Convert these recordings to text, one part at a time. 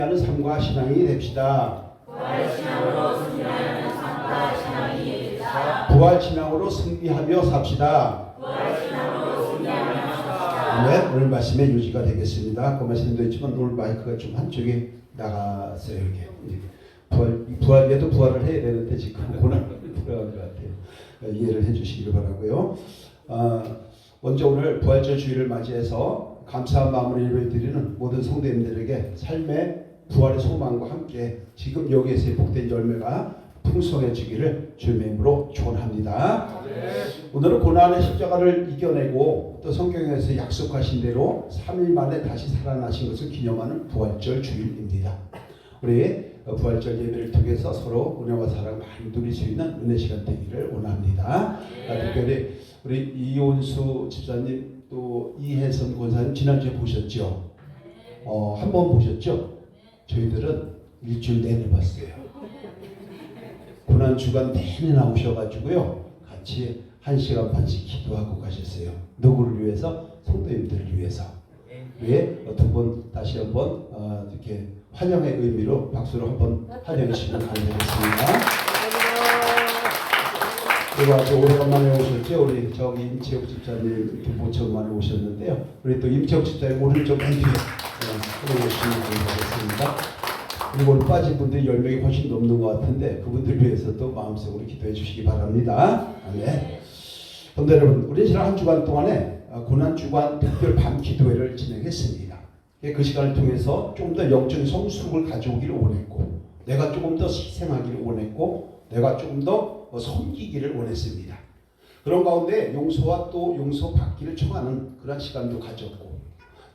하는 삶과 신앙이 됩시다. 부활 신앙으로 승리하며 삽시다. 아멘. 오늘 말씀의 유지가 되겠습니다. 그 말씀도 있지만 오늘 마이크가 좀 한쪽에 나갔어요. 이렇게 부활에도 부활을 해야 되는데 지금 고난을 들어간 것 같아요. 이해를 해주시기를 바라고요. 먼저 오늘 부활절 주일을 맞이해서 감사한 마음으로 예배드리는 모든 성도님들에게 삶의 부활의 소망과 함께 지금 여기에서의 복된 열매가 풍성해지기를 주님의 이름으로 축원합니다. 오늘은 고난의 십자가를 이겨내고 또 성경에서 약속하신 대로 3일 만에 다시 살아나신 것을 기념하는 부활절 주일입니다. 우리 부활절 예배를 통해서 서로 은혜와 사랑을 많이 누릴 수 있는 은혜 시간 되기를 원합니다. 특별히 우리 이온수 집사님 또 이혜선 권사님 지난주에 보셨죠? 한 번 보셨죠? 저희들은 일주일 내내 봤어요. 고난 주간 내내 나오셔가지고요. 같이 1시간 반씩 기도하고 가셨어요. 누구를 위해서? 성도님들을 위해서. 두 분 다시 한번 이렇게 환영의 의미로 박수로 한번 환영해 주시면 감사하겠습니다. 그리고 아주 오래간만에 오셨죠. 우리 저기 임채욱 집사님 이렇게 모처음만에 오셨는데요. 우리 또 임채욱 집사님 오른쪽 맨 뒤에 오시면 감사하겠습니다. 그리고 오늘 빠진 분들이 10명이 훨씬 넘는 것 같은데 그분들 위해서도 마음속으로 기도해 주시기 바랍니다. 아멘. 그런데 여러분, 우리 지난 한 주간 동안에 고난주간 특별 밤 기도회를 진행했습니다. 그 시간을 통해서 좀 더 영적인 성숙을 가져오기를 원했고, 내가 조금 더 희생하기를 원했고, 내가 조금 더 섬기기를 원했습니다. 그런 가운데 용서와 또 용서받기를 청하는 그런 시간도 가졌고,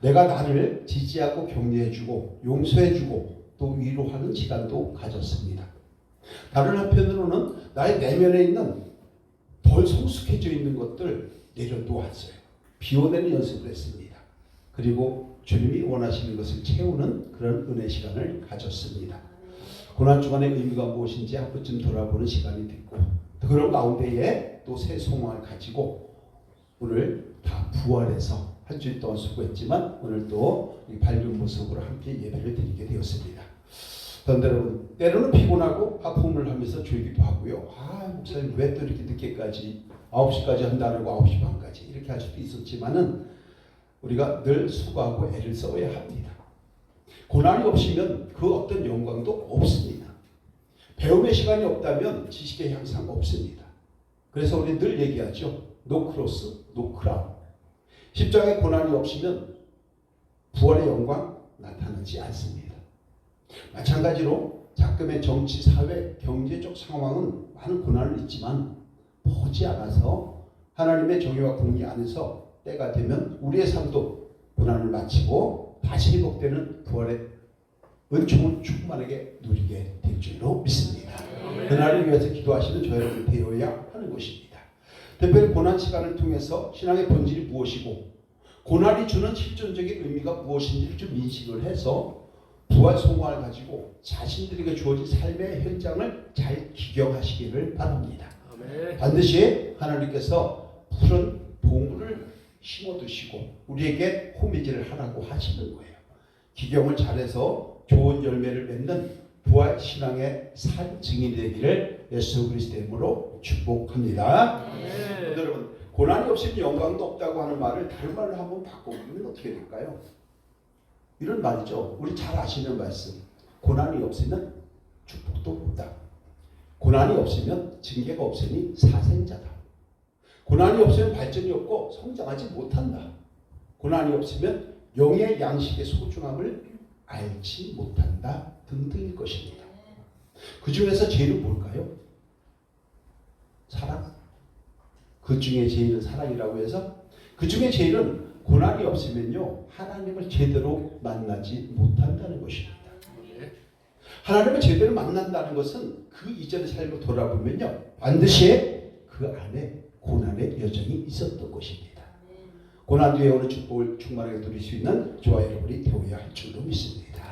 내가 나를 지지하고 격려해주고 용서해주고 또 위로하는 시간도 가졌습니다. 다른 한편으로는 나의 내면에 있는 덜 성숙해져 있는 것들 내려놓았어요. 비워내는 연습을 했습니다. 그리고 주님이 원하시는 것을 채우는 그런 은혜 시간을 가졌습니다. 고난주간의 의미가 무엇인지 한 번쯤 돌아보는 시간이 됐고, 그런 가운데에 또 새 소망을 가지고 오늘 다 부활해서 한 주일 동안 수고했지만 오늘 또 밝은 모습으로 함께 예배를 드리게 되었습니다. 그런데 여러분, 때로는 피곤하고 아픔을 하면서 졸기도 하고요. 목사님 왜 또 이렇게 늦게까지 9시까지 한다고 9시 반까지 이렇게 할 수도 있었지만은 우리가 늘 수고하고 애를 써야 합니다. 고난이 없으면 그 어떤 영광도 없습니다. 배움의 시간이 없다면 지식의 향상 없습니다. 그래서 우리 늘 얘기하죠. No cross, no crown. 십자가의 고난이 없으면 부활의 영광 나타나지 않습니다. 마찬가지로 작금의 정치, 사회, 경제적 상황은 많은 고난을 있지만 보지 않아서 하나님의 정의와 공의 안에서 때가 되면 우리의 삶도 고난을 마치고 다시 회복되는 부활의 은총을 충만하게 누리게 될 줄로 믿습니다. 그날을 위해서 기도하시는 저 여러분이 되어야 하는 것입니다. 특별히 고난 시간을 통해서 신앙의 본질이 무엇이고 고난이 주는 실존적인 의미가 무엇인지를 좀 인식을 해서 부활 소망을 가지고 자신들에게 주어진 삶의 현장을 잘 기경하시기를 바랍니다. 아멘. 반드시 하나님께서 푸른 보물을 심어두시고 우리에게 호미질을 하라고 하시는 거예요. 기경을 잘해서 좋은 열매를 맺는 부활 신앙의 산 증인이 되기를 예수 그리스도의 이름으로 축복합니다. 여러분, 고난이 없으면 영광도 없다고 하는 말을 다른 말로 한번 바꿔보면 어떻게 될까요? 이런 말이죠. 우리 잘 아시는 말씀. 고난이 없으면 축복도 없다. 고난이 없으면 징계가 없으니 사생자다. 고난이 없으면 발전이 없고 성장하지 못한다. 고난이 없으면 영의 양식의 소중함을 알지 못한다 등등일 것입니다. 그 중에서 제일은 뭘까요? 사랑. 그 중에 제일은 사랑이라고 해서 그 중에 제일은 고난이 없으면요 하나님을 제대로 만나지 못한다는 것입니다. 하나님을 제대로 만난다는 것은 그 이전의 삶을 돌아보면요 반드시 그 안에 고난의 여정이 있었던 것입니다. 고난 뒤에 오는 축복을 충만하게 누릴 수 있는 저와 여러분이 되어야 할 줄로 믿습니다.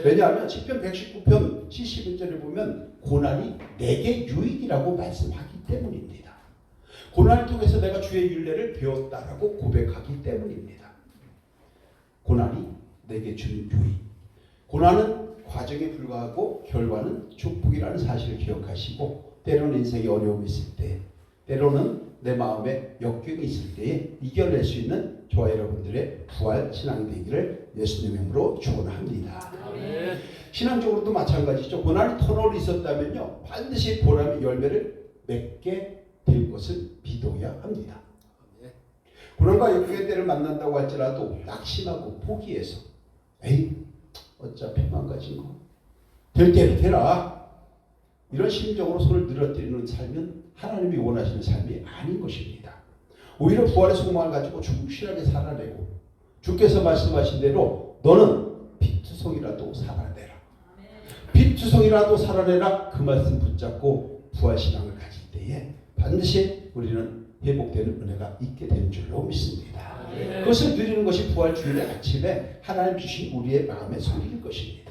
왜냐하면 시편 119편 71절에 보면 고난이 내게 유익이라고 말씀하기 때문입니다. 고난을 통해서 내가 주의 율례를 배웠다라고 고백하기 때문입니다. 고난이 내게 주는 유익. 고난은 과정에 불과하고 결과는 축복이라는 사실을 기억하시고, 때로는 인생에 어려움이 있을 때, 때로는 내 마음에 역경이 있을 때에 이겨낼 수 있는 저와 여러분들의 부활 신앙이 되기를 예수님의 이름으로 축원합니다. 신앙적으로도 마찬가지죠. 고난이 터널이 있었다면요, 반드시 보람의 열매를 맺게 될 것을 믿어야 합니다. 고난과 역경의 때를 만난다고 할지라도 낙심하고 포기해서 에이 어차피 망가진 거 될 대로 되라, 이런 심정으로 손을 늘어뜨리는 삶은 하나님이 원하시는 삶이 아닌 것입니다. 오히려 부활의 소망을 가지고 충실하게 살아내고, 주께서 말씀하신 대로 너는 피투성이라도 살아내라, 피투성이라도 살아내라, 그 말씀 붙잡고 부활신앙을 가질 때에 반드시 우리는 회복되는 은혜가 있게 되는 줄로 믿습니다. 그것을 누리는 것이 부활 주일의 아침에 하나님 주신 우리의 마음의 소리일 것입니다.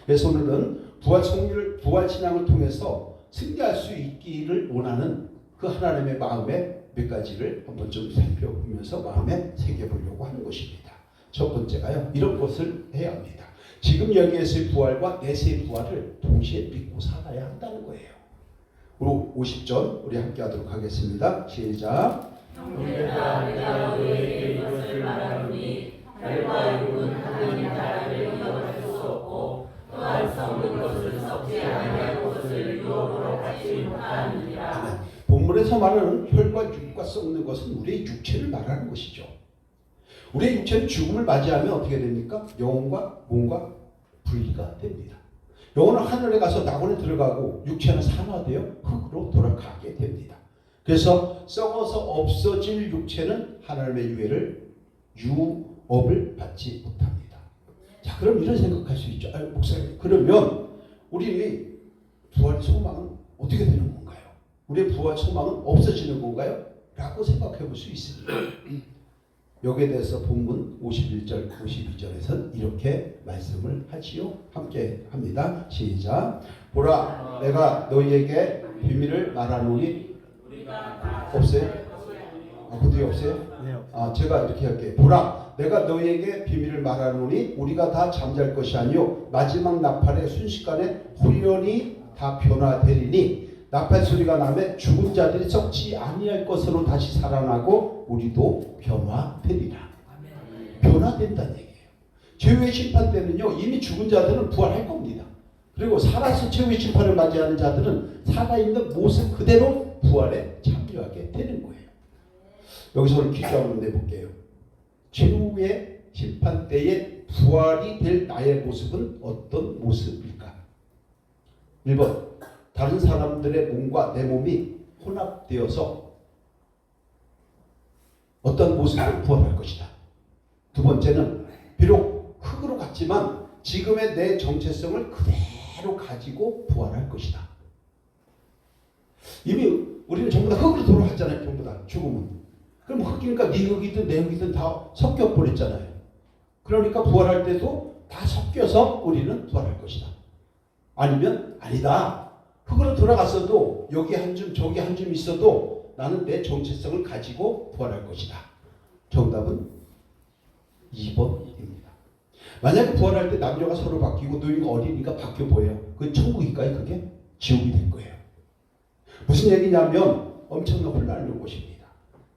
그래서 오늘은 부활 신앙을 통해서 승리할 수 있기를 원하는 그 하나님의 마음의 몇 가지를 한번 좀 살펴보면서 마음에 새겨보려고 하는 것입니다. 첫 번째가요, 이런 것을 해야 합니다. 지금 여기에서의 부활과 내세의 부활을 동시에 믿고 살아야 한다는 거예요. 50절 우리 함께 하도록 하겠습니다. 시작. 형제들아, 내가 너희에게 이것을 말하노니 달과 육은 하나님 나라를 이어갈 수 없고 또할 수 없는 것은 썩지 아니할 것을 유혹으로 받지 못하느니라. 본문에서 말하는 혈과 육과 썩는 것은 우리의 육체를 말하는 것이죠. 우리의 육체는 죽음을 맞이하면 어떻게 됩니까? 영혼과 몸과 분리가 됩니다. 영혼은 하늘에 가서 낙원에 들어가고 육체는 산화되어 흙으로 돌아가게 됩니다. 그래서 썩어서 없어질 육체는 하나님의 유업을 받지 못합니다. 자, 그럼 이런 생각할 수 있죠. 목사님, 그러면 우리 부활의 소망은 어떻게 되는 건가요? 우리의 부활 소망은 없어지는 건가요? 라고 생각해 볼 수 있습니다. 여기에 대해서 본문 51절, 52절에서는 이렇게 말씀을 하지요. 함께 합니다. 시작. 보라, 내가 너희에게 비밀을 말하노니 없어요? 그들이 없어요? 제가 이렇게 할게요. 보라, 내가 너희에게 비밀을 말하노니 우리가 다 잠잘 것이 아니요 마지막 나팔의 순식간에 훈련이 다 변화되리니 나팔 소리가 나면 죽은 자들이 썩지 아니할 것으로 다시 살아나고 우리도 변화되리라. 변화된다는 얘기예요. 최후의 심판 때는요, 이미 죽은 자들은 부활할 겁니다. 그리고 살아서 최후의 심판을 맞이하는 자들은 살아있는 모습 그대로 부활에 참여하게 되는 거예요. 여기서 오늘 퀴즈 한번 내볼게요. 최후의 심판 때에 부활이 될 나의 모습은 어떤 모습일까? 1번, 다른 사람들의 몸과 내 몸이 혼합되어서 어떤 모습으로 부활할 것이다. 두 번째는 비록 흙으로 갔지만 지금의 내 정체성을 그대로 가지고 부활할 것이다. 이미 우리는 전부 다 흙으로 돌아갔잖아요. 전부 다 죽으면. 그럼 흙이니까 네 흙이든 내 흙이든 다 섞여버렸잖아요. 그러니까 부활할 때도 다 섞여서 우리는 부활할 것이다. 아니면 아니다. 흙으로 돌아갔어도 여기 한 줌 저기 한 줌 있어도 나는 내 정체성을 가지고 부활할 것이다. 정답은 2번입니다. 만약에 부활할 때 남녀가 서로 바뀌고 노인과 어린이가 바뀌어 보여요. 그게 천국일까요? 그게 지옥이 될 거예요. 무슨 얘기냐면 엄청난 혼란을 올 것입니다.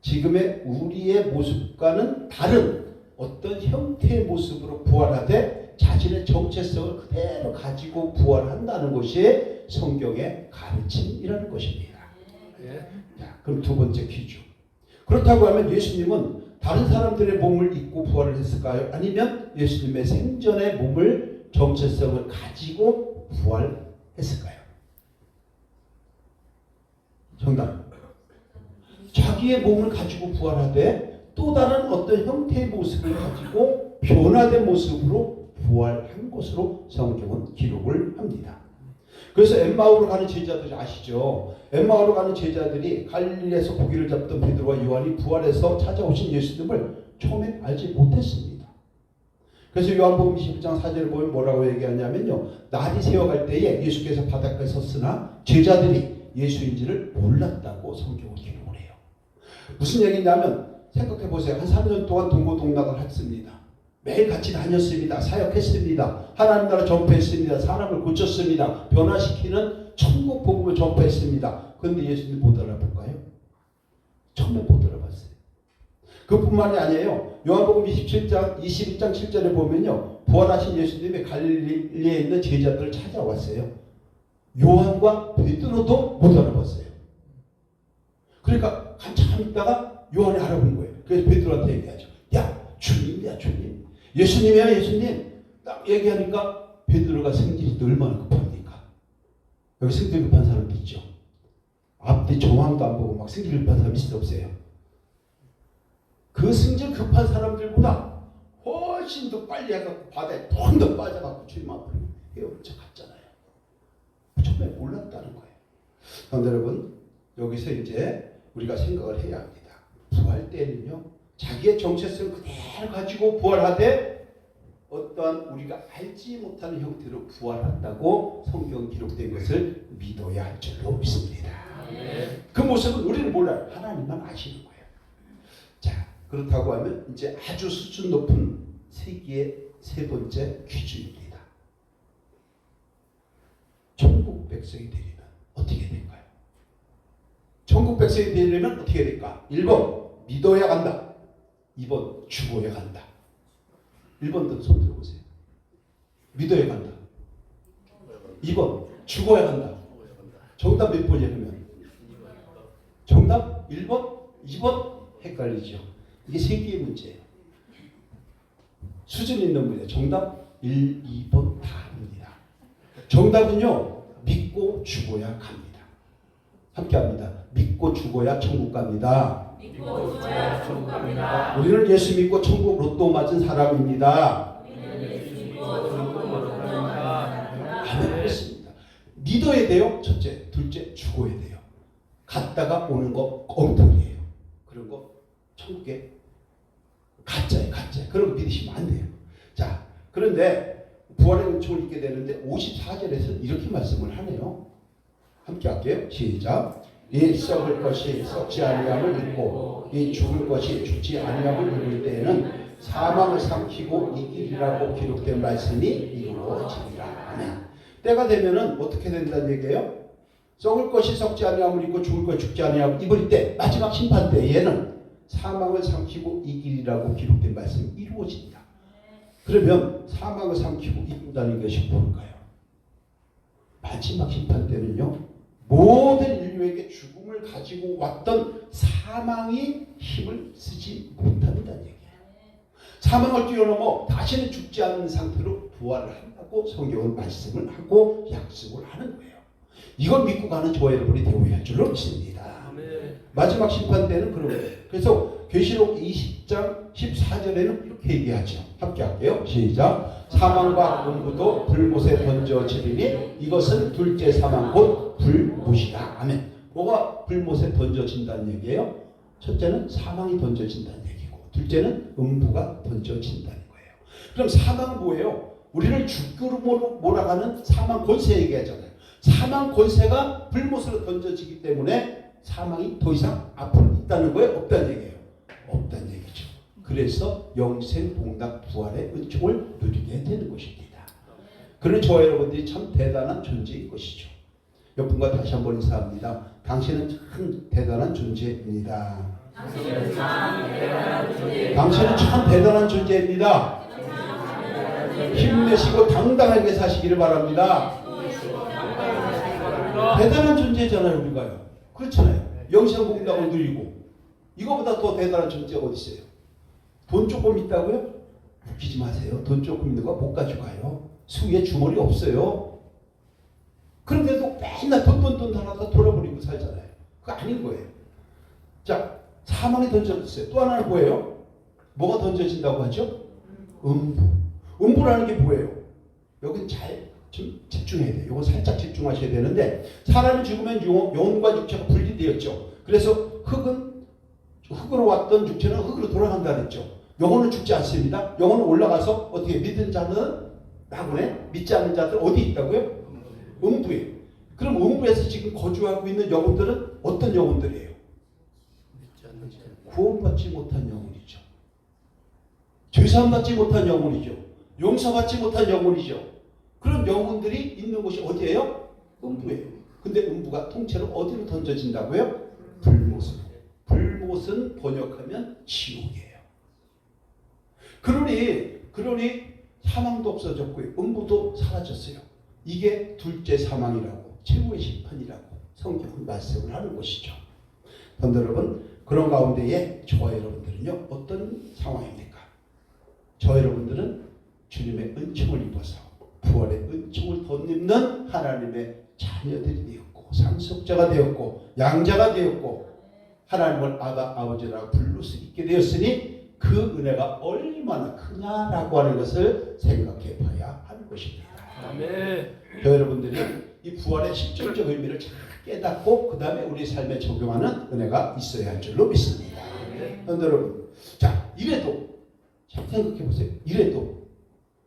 지금의 우리의 모습과는 다른 어떤 형태의 모습으로 부활하되 자신의 정체성을 그대로 가지고 부활한다는 것이 성경의 가르침이라는 것입니다. 자, 그럼 두 번째 퀴즈. 그렇다고 하면 예수님은 다른 사람들의 몸을 입고 부활을 했을까요? 아니면 예수님의 생전의 몸을 정체성을 가지고 부활했을까요? 정답. 자기의 몸을 가지고 부활하되 또 다른 어떤 형태의 모습을 가지고 변화된 모습으로 부활한 것으로 성경은 기록을 합니다. 그래서 엠마오로 가는 제자들이 아시죠? 엠마오로 가는 제자들이 갈릴리에서 고기를 잡던 베드로와 요한이 부활해서 찾아오신 예수님을 처음에 알지 못했습니다. 그래서 요한복음 21장 4절을 보면 뭐라고 얘기하냐면요, 날이 새어갈 때에 예수께서 바닷가에 섰으나 제자들이 예수인지를 몰랐다고 성경은 기록을 해요. 무슨 얘기냐면 생각해 보세요. 한 3년 동안 동고동락을 했습니다. 매일 같이 다녔습니다. 사역했습니다. 하나님 나라 전파했습니다. 사람을 고쳤습니다. 변화시키는 천국 복음을 전파했습니다. 그런데 예수님 못 알아볼까요? 처음에 못 알아봤어요. 그뿐만이 아니에요. 요한복음 21장 7절에 보면요. 부활하신 예수님이 갈릴리에 있는 제자들을 찾아왔어요. 요한과 베드로도 못 알아봤어요. 그러니까 한참 있다가 요한이 알아본 거예요. 그래서 베드로한테 얘기하죠. 야, 주님이야, 주님. 예수님이야, 예수님. 딱 얘기하니까 베드로가 성질이 얼마나 급합니까? 여기 성질 급한 사람도 있죠. 앞뒤 정황도 안 보고 막 성질 급한 사람 있을 수 없어요. 그 성질 급한 사람들보다 훨씬 더 빨리 해갖고 바다에 펑 더 빠져갖고 주님 앞으로 헤엄쳐 갔잖아요. 처음에 몰랐다는 거예요. 그런데 여러분, 여기서 이제 우리가 생각을 해야 합니다. 부활 때는요, 자기의 정체성을 그대로 가지고 부활하되 어떠한 우리가 알지 못하는 형태로 부활한다고 성경 기록된 것을 믿어야 할 줄로 믿습니다. 그 모습은 우리는 몰라요. 하나님만 아시는 거예요. 자, 그렇다고 하면 이제 아주 수준 높은 세계의 세 번째 퀴즈입니다. 천국 백성이 되려면 어떻게 될까요? 천국 백성이 되려면 어떻게 될까? 1번 믿어야 간다. 2번 죽어야 간다. 1번들 손 들어보세요. 믿어야 간다. 2번 죽어야 간다. 정답 몇 번이야 그러면? 정답 1번, 2번 헷갈리죠. 이게 세 개의 문제예요. 수준 있는 문제. 정답 1, 2번 다 합니다. 정답은요. 믿고 죽어야 갑니다. 함께 합니다. 믿고 죽어야 천국 갑니다. 믿고 죽어야 천국 갑니다. 우리는 예수 믿고 천국 로또 맞은 사람입니다. 우리는 예수 믿고 천국 로또 맞은 사람입니다. 아멘. 그렇습니다. 믿어야 돼요. 첫째. 둘째, 죽어야 돼요. 갔다가 오는 거 엉터리예요. 그런 거 천국에 가짜예요. 가짜. 그런 거 믿으시면 안 돼요. 자, 그런데 부활의 은총을 입게 되는데 54절에서 이렇게 말씀을 하네요. 함께 할게요. 시작. 이 썩을 것이 썩지 아니함을 믿고 이 죽을 것이 죽지 아니함을 믿을 때에는 사망을 삼키고 이기리라고 기록된 말씀이 이루어지리라. 아멘. 때가 되면은 어떻게 된다는 얘기예요? 썩을 것이 썩지 아니함을 입고 죽을 것이 죽지 아니함을 입을 때, 마지막 심판 때에는 사망을 삼키고 이기리라고 기록된 말씀이 이루어진다. 그러면 사망을 삼키고 이긴다는 것이 뭘까요? 마지막 심판 때는요, 모든 인류에게 죽음을 가지고 왔던 사망이 힘을 쓰지 못한다는 얘기예요. 사망을 뛰어넘어 다시는 죽지 않는 상태로 부활을 한다고 성경은 말씀을 하고 약속을 하는 거예요. 이걸 믿고 가는 저와 여러분이 되어야 할 줄로 믿습니다. 마지막 심판 때는 그런 거예요. 그래서 계시록 20장 14절에는 이렇게 얘기하죠. 함께 할게요. 시작. 사망과 음부도 불못에 던져지리니 이것은 둘째 사망 곧 불못이다. 아멘. 뭐가 불못에 던져진다는 얘기예요? 첫째는 사망이 던져진다는 얘기고, 둘째는 음부가 던져진다는 거예요. 그럼 사망은 뭐예요? 우리를 죽기로 몰아가는 사망 권세 얘기하잖아요. 사망 권세가 불못으로 던져지기 때문에 사망이 더 이상 앞으로 있다는 거예요? 없다는 얘기예요? 없다는 얘기죠. 그래서 영생 복락 부활의 은총을 누리게 되는 것입니다. 그런 저와 여러분들이 참 대단한 존재인 것이죠. 여러분과 다시 한번 인사합니다. 당신은 참 대단한 존재입니다. 당신은 참 대단한 존재입니다. 당신은 참 대단한 존재입니다. 힘내시고 당당하게 사시기를 바랍니다. 대단한 존재잖아요, 우리가요. 그렇잖아요. 영생 복락을 누리고 이거보다 더 대단한 존재가 어디 있어요? 돈 조금 있다고요? 웃기지 마세요. 돈 조금 있는 거 못 가져가요. 수에 주머니 없어요. 그런데도 맨날 돈 하나다 돌아버리고 살잖아요. 그거 아닌 거예요. 자, 사망이 던져졌어요. 또 하나는 뭐예요? 뭐가 던져진다고 하죠? 음부. 음부라는 게 뭐예요? 여긴 좀 집중해야 돼요. 이거 살짝 집중하셔야 되는데, 사람이 죽으면 영혼과 육체가 분리되었죠. 그래서 흙으로 왔던 육체는 흙으로 돌아간다 그랬죠. 영혼은 죽지 않습니다. 영혼은 올라가서 어떻게 믿은 자는 나그네, 믿지 않는 자들 어디 있다고요? 음부에. 그럼 음부에서 지금 거주하고 있는 영혼들은 어떤 영혼들이에요? 구원받지 못한 영혼이죠. 죄사함받지 못한 영혼이죠. 용서받지 못한 영혼이죠. 그런 영혼들이 있는 곳이 어디예요? 음부예요. 근데 음부가 통째로 어디로 던져진다고요? 불못으로. 불못은 번역하면 지옥이에요. 그러니 사망도 없어졌고요. 음부도 사라졌어요. 이게 둘째 사망이라고, 최후의 심판이라고 성경은 말씀을 하는 것이죠. 그런데 여러분, 그런 가운데에 저와 여러분들은요, 어떤 상황입니까? 저와 여러분들은 주님의 은총을 입어서 부활의 은총을 덧입는 하나님의 자녀들이 되었고, 상속자가 되었고, 양자가 되었고, 하나님을 아버지라고 부를 수 있게 되었으니 그 은혜가 얼마나 크냐라고 하는 것을 생각해 봐야 하는 것입니다. 아멘. 저 여러분들이 이 부활의 실질적 의미를 잘 깨닫고 그 다음에 우리 삶에 적용하는 은혜가 있어야 할 줄로 믿습니다. 그런데 여러분, 자, 이래도 잘 생각해 보세요. 이래도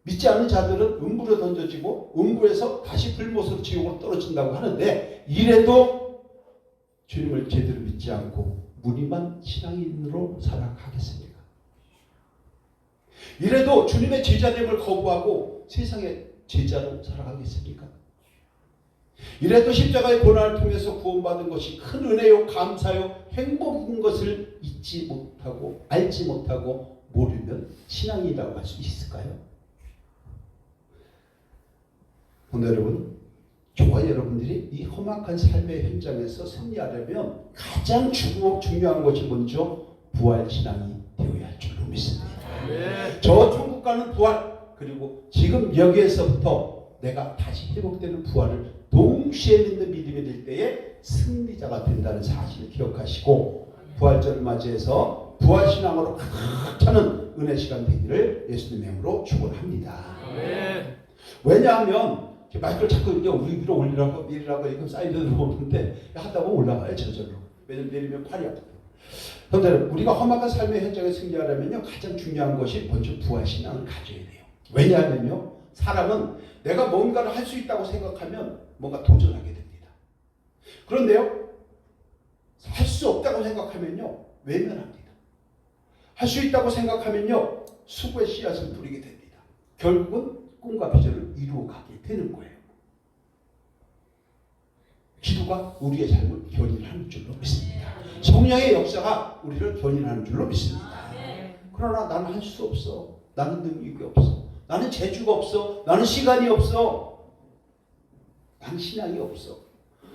믿지 않는 자들은 음부로 던져지고 음부에서 다시 불못으로 지옥으로 떨어진다고 하는데, 이래도 주님을 제대로 믿지 않고 무늬만 신앙인으로 살아가겠습니까? 이래도 주님의 제자됨을 거부하고 세상의 제자로 살아가겠습니까? 이래도 십자가의 고난을 통해서 구원받은 것이 큰 은혜요, 감사요, 행복인 것을 잊지 못하고 알지 못하고 모르면 신앙이라고 할 수 있을까요? 오늘 여러분, 저와 여러분들이 이 험악한 삶의 현장에서 승리하려면 가장 중요한 것이 먼저 부활신앙이 되어야 할 줄로 믿습니다. 저 천국 가는 부활, 그리고 지금 여기에서부터 내가 다시 회복되는 부활을 동시에 믿는 믿음이 될 때에 승리자가 된다는 사실을 기억하시고, 부활절을 맞이해서 부활신앙으로 가득 차는 은혜 시간 되기를 예수님의 이름으로 축원합니다. 왜냐하면 마이크를 자꾸 우리 위로 올리라고 내리라고 이렇게 사이드로 오는데 하다 보면 올라가요, 저절로. 왜냐면 내리면 팔이 아프고. 그런데 우리가 험악한 삶의 현장에 승리하려면요, 가장 중요한 것이 먼저 부활신앙을 가져야 돼요. 왜냐하면요, 사람은 내가 뭔가를 할 수 있다고 생각하면 뭔가 도전하게 됩니다. 그런데요, 할 수 없다고 생각하면요, 외면합니다. 할 수 있다고 생각하면요, 수고의 씨앗을 뿌리게 됩니다. 결국은 꿈과 비전을 이루어가게 되는 거예요. 기도가 우리의 삶을 견인하는 줄로 믿습니다. 성령의 역사가 우리를 견인하는 줄로 믿습니다. 그러나 나는 할 수 없어. 나는 능력이 없어. 나는 재주가 없어. 나는 시간이 없어. 나는 신앙이 없어.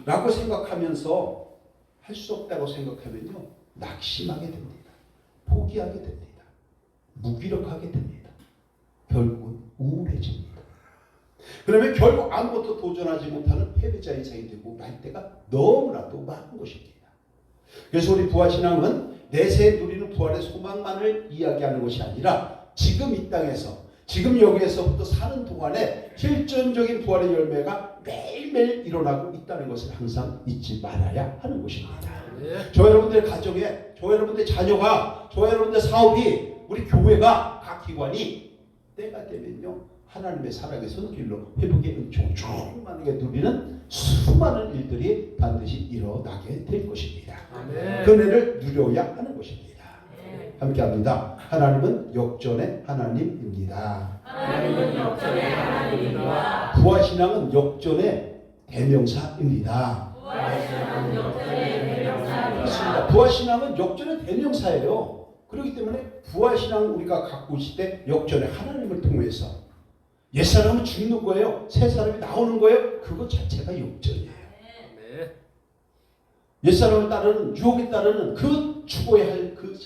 라고 생각하면서 할 수 없다고 생각하면요, 낙심하게 됩니다. 포기하게 됩니다. 무기력하게 됩니다. 결국은 우울해집니다. 그러면 결국 아무것도 도전하지 못하는 패배자 인생이 되고 말 때가 너무나도 많은 것입니다. 그래서 우리 부활신앙은 내세에 누리는 부활의 소망만을 이야기하는 것이 아니라 지금 이 땅에서, 지금 여기에서부터 사는 동안에 실존적인 부활의 열매가 매일매일 일어나고 있다는 것을 항상 잊지 말아야 하는 것입니다. 저 여러분들의 가정에, 저 여러분들의 자녀가, 저 여러분들의 사업이, 우리 교회가, 각 기관이 때가 되면요, 하나님의 사랑의 손길로 회복의 은총을 충만하게 누리는 수많은 일들이 반드시 일어나게 될 것입니다. 그 은혜를 누려야 하는 것입니다. 함께합니다. 하나님은 역전의 하나님입니다. 하나님은 역전의 하나님입니다. 부활신앙은 역전의 대명사입니다. 부활신앙은 역전의 대명사입니다. 그렇습니다. 부활신앙은 역전의 대명사예요. 그렇기 때문에 부활신앙 우리가 갖고 있을 때 역전의 하나님을 통해서 옛사람은 죽는 거예요. 새 사람이 나오는 거예요. 그것 자체가 역전이에요. 옛사람을 따르는, 유혹에 따르는 그 죽어야 할 그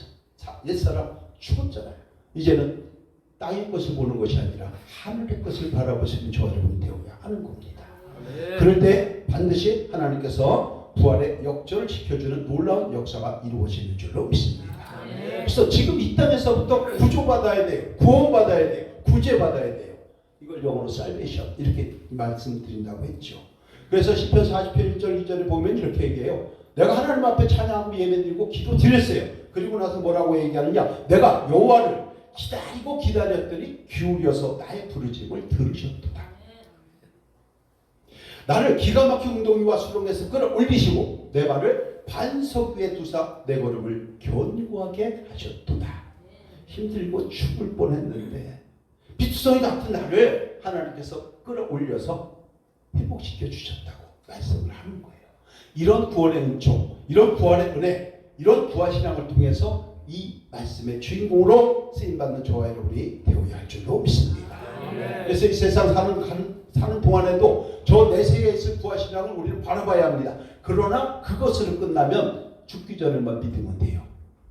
옛사람 죽었잖아요. 이제는 땅의 것을 보는 것이 아니라 하늘의 것을 바라보시는 저 여러분 되어야 하는 겁니다. 그럴 때 반드시 하나님께서 부활의 역전을 지켜주는 놀라운 역사가 이루어지는 줄로 믿습니다. 그래서 지금 이 땅에서부터 구조받아야 돼요. 구원받아야 돼요. 구제받아야 돼요. 이걸 영어로 살베이션 이렇게 말씀드린다고 했죠. 그래서 시편 40편 1절 2절에 보면 이렇게 얘기해요. 내가 하나님 앞에 찬양하고 예배드리고 기도 드렸어요. 그리고 나서 뭐라고 얘기하느냐, 내가 여호와를 기다리고 기다렸더니 기울여서 나의 부르짖음을 들으셨도다. 나를 기가 막힌 웅덩이와 수렁에서 끌어올리시고 내 발을 반석 위에 두사 내 걸음을 견고하게 하셨도다. 힘들고 죽을 뻔했는데 빛투성이 같은 나를 하나님께서 끌어올려서 회복시켜 주셨다고 말씀을 하는 거예요. 이런 구원의 은총, 이런 부활의 은혜, 이런 부활신앙을 통해서 이 말씀의 주인공으로 쓰임받는 저와 여러분이 되어야 할 줄로 믿습니다. 그래서 이 세상 사는 동안에도 저 내세에 있을 부활신앙을 우리는 바라봐야 합니다. 그러나 그것으로 끝나면 죽기 전에만 믿으면 돼요.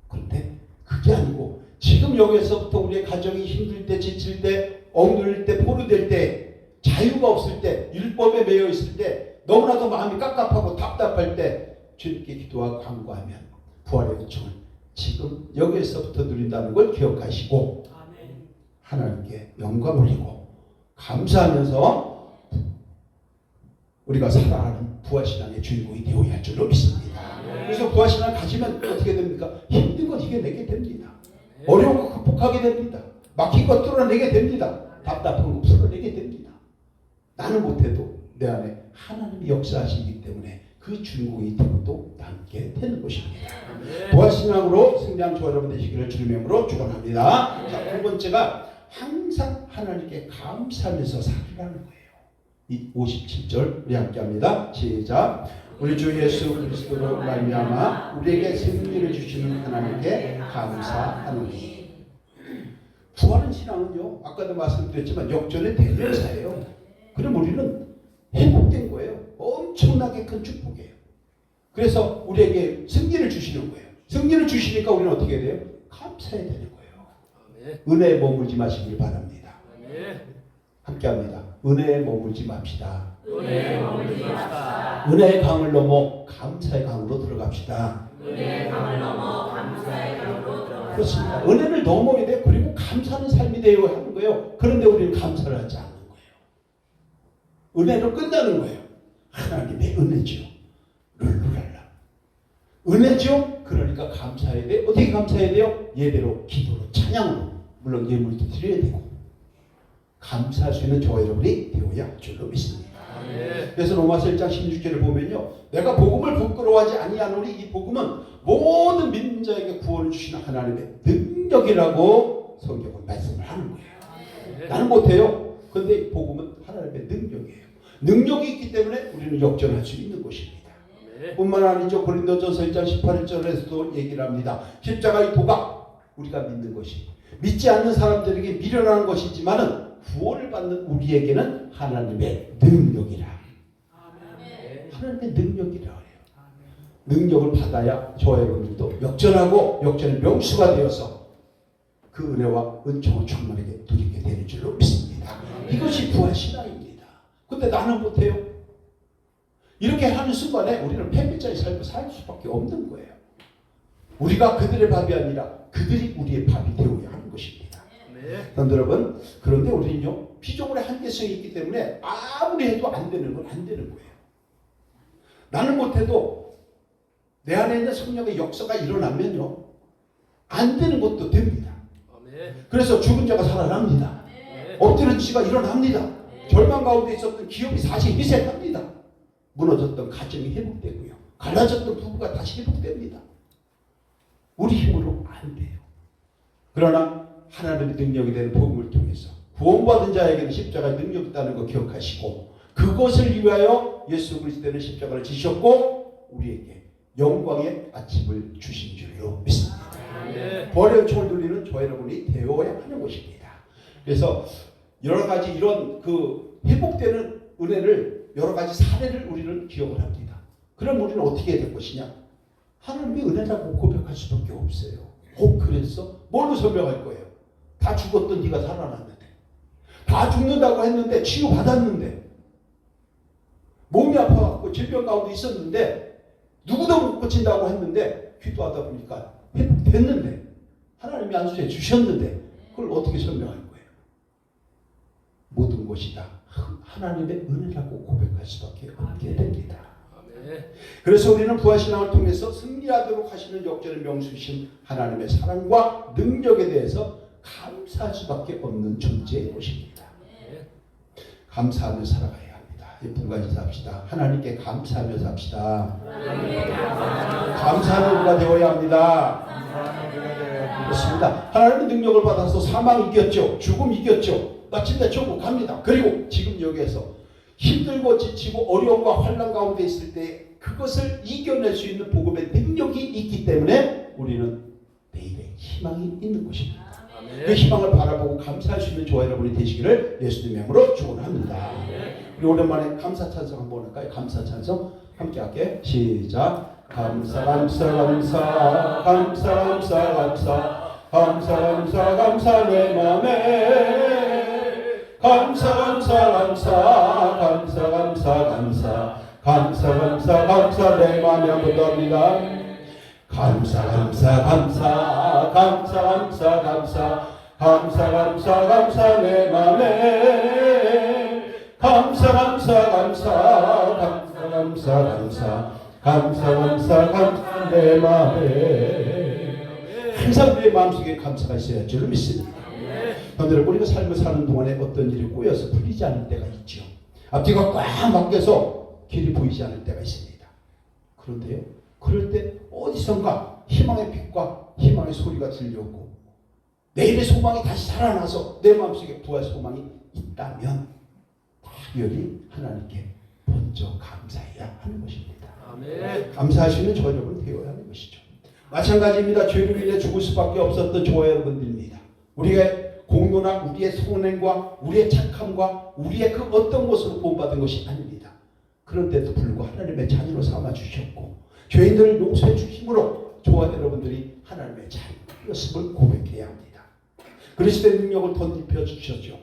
그런데 그게 아니고 지금 여기서부터 우리의 가정이 힘들 때, 지칠 때, 억눌릴 때, 포로될 때, 자유가 없을 때, 율법에 매여 있을 때, 너무나도 마음이 깝깝하고 답답할 때 주님께 기도하고 간구하면 부활의 은총을 지금 여기에서부터 누린다는 걸 기억하시고 하나님께 영광 올리고 감사하면서 우리가 살아가는 부활신앙의 주인공이 되어야 할 줄로 믿습니다. 그래서 부활신앙을 가지면 어떻게 됩니까? 힘든 건 이겨내게 됩니다. 어려운 거 극복하게 됩니다. 막힌 거 뚫어내게 됩니다. 답답한 거 풀어내게 됩니다. 나는 못해도 내 안에 하나님이 역사하시기 때문에 그 주인공이 되고도 남게 되는 것입니다. 부활신앙으로 승리한 저와 여러분 되시기를 주님의 이름으로 축원합니다. 자, 두 번째가 항상 하나님께 감사하면서 살라는 거예요. 이 57절 우리 함께 합니다. 시작. 우리 주 예수 그리스도로 말미암아 우리에게 승리를 주시는 하나님께 감사하노니. 부활은 신앙은요, 아까도 말씀드렸지만 역전의 대명사예요. 그럼 우리는 회복된 거예요. 엄청나게 큰 축복이에요. 그래서 우리에게 승리를 주시는 거예요. 승리를 주시니까 우리는 어떻게 돼요? 감사해야 되는 거예요. 은혜에 머물지 마시길 바랍니다. 함께합니다. 은혜에 머물지 맙시다. 은혜에 머물지 맙시다. 은혜의 강을 넘어 감사의 강으로 들어갑시다. 은혜의 강을 넘어 감사의 강으로 들어갑시다. 그렇습니다. 은혜를 넘어야 돼요. 그리고 감사하는 삶이 되어야 하는 거예요. 그런데 우리는 감사를 하지 않는 거예요. 은혜로 끝나는 거예요. 하나님의 은혜죠. 룰루랄라. 은혜죠. 그러니까 감사해야 돼. 어떻게 감사해야 돼요? 예배로, 기도로, 찬양으로. 물론 예물도 드려야 되고. 감사할 수 있는 저와 여러분이 되어야 할 줄로 믿습니다. 그래서 로마서 1장 16절을 보면요, 내가 복음을 부끄러워하지 아니하노니 이 복음은 모든 믿는 자에게 구원을 주시는 하나님의 능력이라고 성경은 말씀을 하는 거예요. 나는 못해요. 그런데 복음은 하나님의 능력이에요. 능력이 있기 때문에 우리는 역전할 수 있는 것입니다. 뿐만 아니죠. 고린도전서 1장 18절에서도 얘기를 합니다. 십자가의 도가 우리가 믿는 것이 믿지 않는 사람들에게 미련한 것이지만은 구원을 받는 우리에게는 하나님의 능력이라. 하나님의 능력이라 해요. 능력을 받아야 저와 여러분들도 역전하고 역전의 명수가 되어서 그 은혜와 은총을 충만하게 누리게 되는 줄로 믿습니다. 이것이 부활신앙입니다. 근데 나는 못해요. 이렇게 하는 순간에 우리는 패배자의 삶을 살 수밖에 없는 거예요. 우리가 그들의 밥이 아니라 그들이 우리의 밥이 되어야 하는 것입니다. 여러분, 그런데 우리는요, 피조물의 한계성이 있기 때문에 아무리 해도 안 되는 건 안 되는 거예요. 나는 못해도 내 안에 있는 성령의 역사가 일어나면요, 안 되는 것도 됩니다. 그래서 죽은 자가 살아납니다. 엎드린 지가 일어납니다. 절망 가운데 있었던 기업이 다시 회생합니다. 무너졌던 가정이 회복되고요. 갈라졌던 부부가 다시 회복됩니다. 우리 힘으로 안 돼요. 그러나 하나님의 능력이 되는 복음을 통해서 구원받은 자에게는 십자가의 능력이 있다는 거 기억하시고 그것을 위하여 예수 그리스도는 십자가를 지셨고 우리에게 영광의 아침을 주신 줄로 믿습니다. 부활의 은총을 누리는 저 여러분이 되어야 하는 것입니다. 그래서 여러 가지 이런 그 회복되는 은혜를 여러 가지 사례를 우리는 기억을 합니다. 그럼 우리는 어떻게 해야 될 것이냐? 하나님의 은혜라고 고백할 수밖에 없어요. 그래서 뭘로 설명할 거예요? 다 죽었던 네가 살아났는데, 다 죽는다고 했는데 치유받았는데, 몸이 아파갖고 질병 가운데 있었는데 누구도 못 고친다고 했는데 기도하다 보니까 회복됐는데 하나님이 안수해 주셨는데 그걸 어떻게 설명할 거예요? 모든 것이 다 하나님의 은혜라고 고백할 수밖에 없게 됩니다. 그래서 우리는 부활신앙을 통해서 승리하도록 하시는 역전의 명수이신 하나님의 사랑과 능력에 대해서 감사할 수밖에 없는 존재인 것입니다. 감사하며 살아가야 합니다. 이분까지 삽시다. 하나님께 감사하며 삽시다. 감사하는 우리가 되어야 합니다. 그렇습니다. 하나님의 능력을 받아서 사망 이겼죠. 죽음 이겼죠. 마침내 천국 갑니다. 그리고 지금 여기에서 힘들고 지치고 어려움과 환난 가운데 있을 때 그것을 이겨낼 수 있는 복음의 능력이 있기 때문에 우리는 내일의 희망이 있는 것입니다. 그 희망을 바라보고 감사할 수 있는 저와 여러분이 되시기를 예수님의 이름으로 축원합니다. 우리 오랜만에 감사 찬송 한번 할까요? 감사 찬송 함께 할게요. 시작. 감사 감사 감사 감사 감사 감사 감사 감사 감사 내 맘에 감사 감사 감사 감사 감사 감사 감사 감사 감사 내 맘에 한번 더 합니다. 감사 감사 감사 감사 감사 감사 감사 감사 감사 내 맘에 감사 감사 감사 감사 감사 감사 감사 감사 감사 내 맘에 항상 내 마음속에 감사가 있어야 할 줄을 믿습니다. 그런데 우리가 삶을 사는 동안에 어떤 일이 꼬여서 풀리지 않을 때가 있죠. 앞뒤가 꽉 막혀서 길이 보이지 않을 때가 있습니다. 그런데요, 그럴 때 어디선가 희망의 빛과 희망의 소리가 들려오고 내일의 소망이 다시 살아나서 내 마음속에 부활 소망이 있다면 특별히 하나님께 먼저 감사해야 하는 것입니다. 아멘. 감사하시는 저 여러분 되어야 하는 것이죠. 마찬가지입니다. 죄로 인해 죽을 수밖에 없었던 저와 여러분들입니다. 우리의 공로나 우리의 선행과 우리의 착함과 우리의 그 어떤 것으로 구원받은 것이 아닙니다. 그런데도 불구하고 하나님의 자녀로 삼아주셨고 죄인들을 용서해 주심으로 저와 여러분들이 하나님의 자녀였음을 고백해야 합니다. 그리스도의 능력을 덧입혀 주셨죠.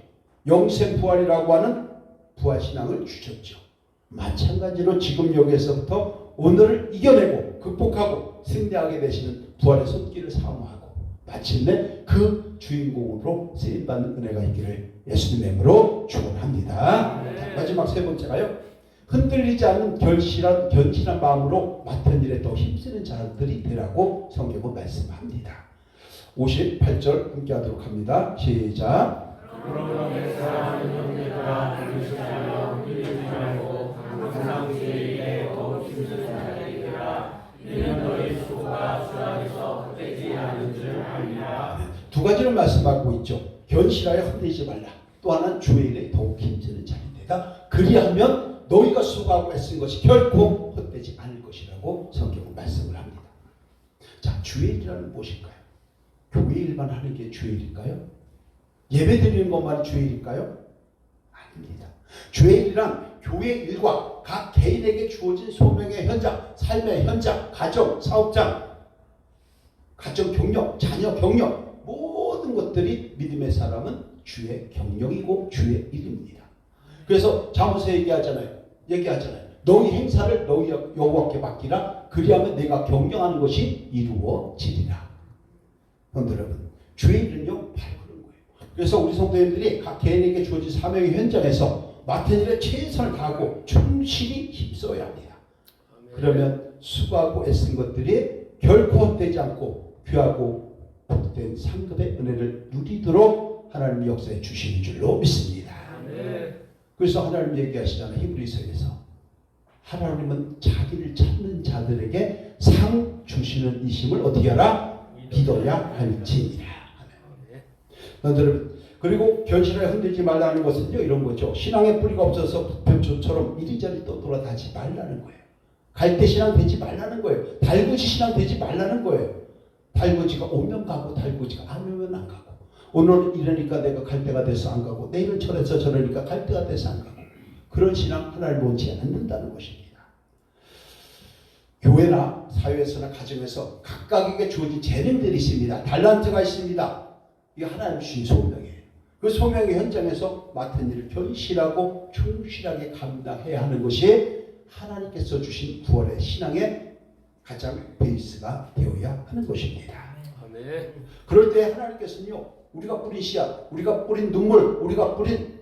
영생부활이라고 하는 부활신앙을 주셨죠. 마찬가지로 지금 여기에서부터 오늘을 이겨내고 극복하고 승리하게 되시는 부활의 손길을 사모하고 마침내 그 주인공으로 쓰임받는 은혜가 있기를 예수님의 이름으로 축원합니다. 마지막 세 번째가요. 흔들리지 않는 견실한 마음으로 맡은 일에 더 힘쓰는 자들이 되라고 성경은 말씀합니다. 58절 함께 하도록 합니다. 시작. 그러므로 내 사랑하는 형제들아 그리스도로 흔들리지 말고 항상 주의 더욱 힘쓰는 자들이 되라. 이는 너희 수고가 주 안에서 헛되지 않은 줄 알리라. 두 가지를 말씀하고 있죠. 견실하여 흔들리지 말라. 또 하나는 주의 일에 더욱 힘쓰는 자들이 되다. 그리하면 너희가 수고하고 애쓴 것이 결코 헛되지 않을 것이라고 성경은 말씀을 합니다. 자, 주의 일이라는 무엇일까요? 교회 일만 하는 게 주의 일일까요? 예배 드리는 것만이 주의 일일까요? 아닙니다. 주의 일이란 교회 일과 각 개인에게 주어진 소명의 현장, 삶의 현장, 가정, 사업장, 가정 경력, 자녀 경력 모든 것들이 믿음의 사람은 주의 경력이고 주의 일입니다. 그래서 잠언서 얘기하잖아요. 너희 행사를 너희 여호와께 맡기라. 그리하면 내가 경영하는 것이 이루어지리라. 여러분, 주의 일은요 바로 그런 거예요. 그래서 우리 성도님들이 각 개인에게 주어진 사명의 현장에서 맡은 일에 최선을 다하고 충실히 힘써야 합니다. 그러면 수고하고 애쓴 것들이 결코 헛되지 않고 귀하고 복된 상급의 은혜를 누리도록 하나님이 역사해 주시는 줄로 믿습니다. 그래서 하나님 얘기하시잖아요. 히브리서에서 하나님은 자기를 찾는 자들에게 상 주시는 이심을 어떻게 하라? 믿어야 할지니라. 여러분, 그리고 견실하여 흔들지 말라는 것은요 이런 거죠. 신앙의 뿌리가 없어서 부표초처럼 이리저리 떠돌아다니지 말라는 거예요. 갈대 신앙 되지 말라는 거예요. 달구지 신앙 되지 말라는 거예요. 달구지가 오면 가고 달구지가 안 오면 안 가고, 오늘은 이러니까 내가 갈대가 돼서 안 가고 내일은 저래서 저러니까 갈대가 돼서 안 가고, 그런 신앙 하나님 원치 않는다는 것입니다. 교회나 사회에서나 가정에서 각각에게 주어진 재능들이 있습니다. 달란트가 있습니다. 이게 하나님 주신 소명이에요. 그 소명의 현장에서 맡은 일을 견실하고 충실하게 감당해야 하는 것이 하나님께서 주신 부활의 신앙의 가장 베이스가 되어야 하는 것입니다. 아멘. 그럴 때 하나님께서는요, 우리가 뿌린 씨앗, 우리가 뿌린 눈물, 우리가 뿌린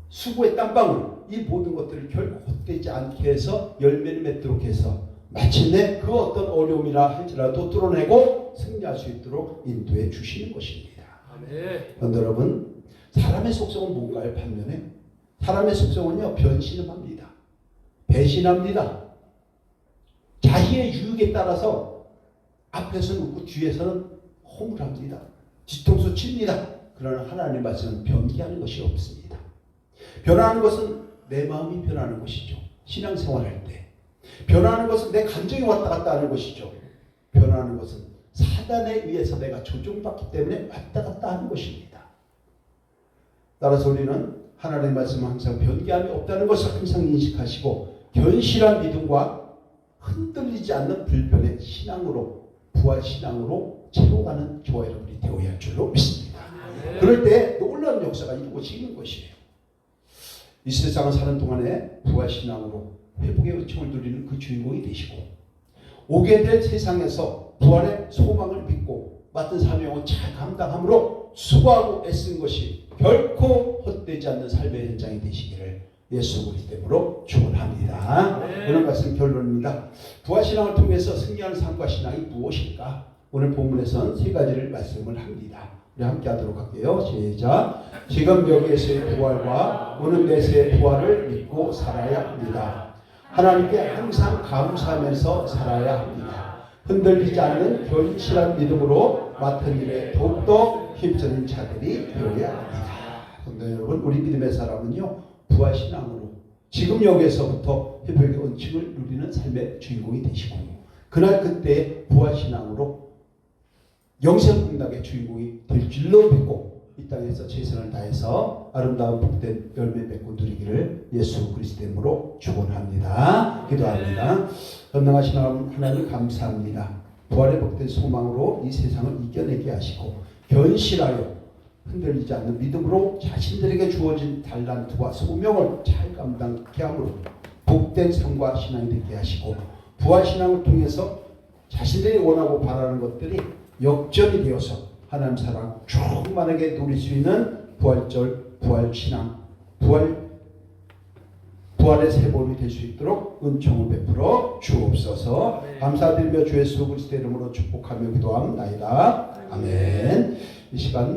수고의 땀방울, 이 모든 것들을 결코 헛되지 않게 해서 열매를 맺도록 해서 마침내 그 어떤 어려움이라 할지라도 뚫어내고 승리할 수 있도록 인도해 주시는 것입니다. 아멘. 그런데 여러분, 사람의 속성은 뭔가요? 반면에 사람의 속성은요, 변신합니다. 배신합니다. 자기의 유익에 따라서 앞에서는 웃고 뒤에서는 허물합니다. 뒤통수 칩니다. 그러나 하나님의 말씀은 변기하는 것이 없습니다. 변하는 것은 내 마음이 변하는 것이죠. 신앙생활할 때. 변하는 것은 내 감정이 왔다 갔다 하는 것이죠. 변하는 것은 사단에 의해서 내가 조종받기 때문에 왔다 갔다 하는 것입니다. 따라서 우리는 하나님의 말씀은 항상 변개함이 없다는 것을 항상 인식하시고 견실한 믿음과 흔들리지 않는 불변의 신앙으로, 부활 신앙으로 채워가는 저와 여러분이 되어야 할 줄로 믿습니다. 그럴 때 놀라운 역사가 이루어지는 것이에요. 이 세상을 사는 동안에 부활 신앙으로 회복의 은총을 누리는 그 주인공이 되시고, 오게 될 세상에서 부활의 소망을 믿고 맡은 사명을 잘 감당함으로 수고하고 애쓴 것이 결코 헛되지 않는 삶의 현장이 되시기를 예수 그리스도로 축원합니다. 오늘 말씀 결론입니다. 부활신앙을 통해서 승리하는 삶과 신앙이 무엇일까? 오늘 본문에서는 세 가지를 말씀을 합니다. 우리 함께 하도록 할게요. 시작. 지금 여기에서의 부활과 오는 내세의 부활을 믿고 살아야 합니다. 하나님께 항상 감사하면서 살아야 합니다. 흔들리지 않는 견실한 믿음으로 맡은 일에 더욱더 힘쓰는 자들이 되어야 합니다. 성도 여러분, 우리 믿음의 사람은요, 부활신앙으로 지금 여기에서부터 회복의 은총을 누리는 삶의 주인공이 되시고, 그날 그때 부활신앙으로 영생복락의 주인공이 될 줄로 믿고 이 땅에서 최선을 다해서 아름다운 복된 열매 맺고 누리기를 예수 그리스도의 이름으로 축원합니다. 기도합니다. 전능하신 하나님 감사합니다. 부활의 복된 소망으로 이 세상을 이겨내게 하시고 견실하여 흔들리지 않는 믿음으로 자신들에게 주어진 달란트와 소명을 잘 감당케 함으로 복된 삶과 신앙이 되게 하시고, 부활신앙을 통해서 자신들이 원하고 바라는 것들이 역전이 되어서 하나님 사랑 충만하게 누릴 수 있는 부활절, 부활신앙, 부활의 세범이 될 수 있도록 은총을 베풀어 주옵소서. 감사드리며 주 예수 그리스도의 이름으로 축복하며 기도합니다. 아멘. 이 시간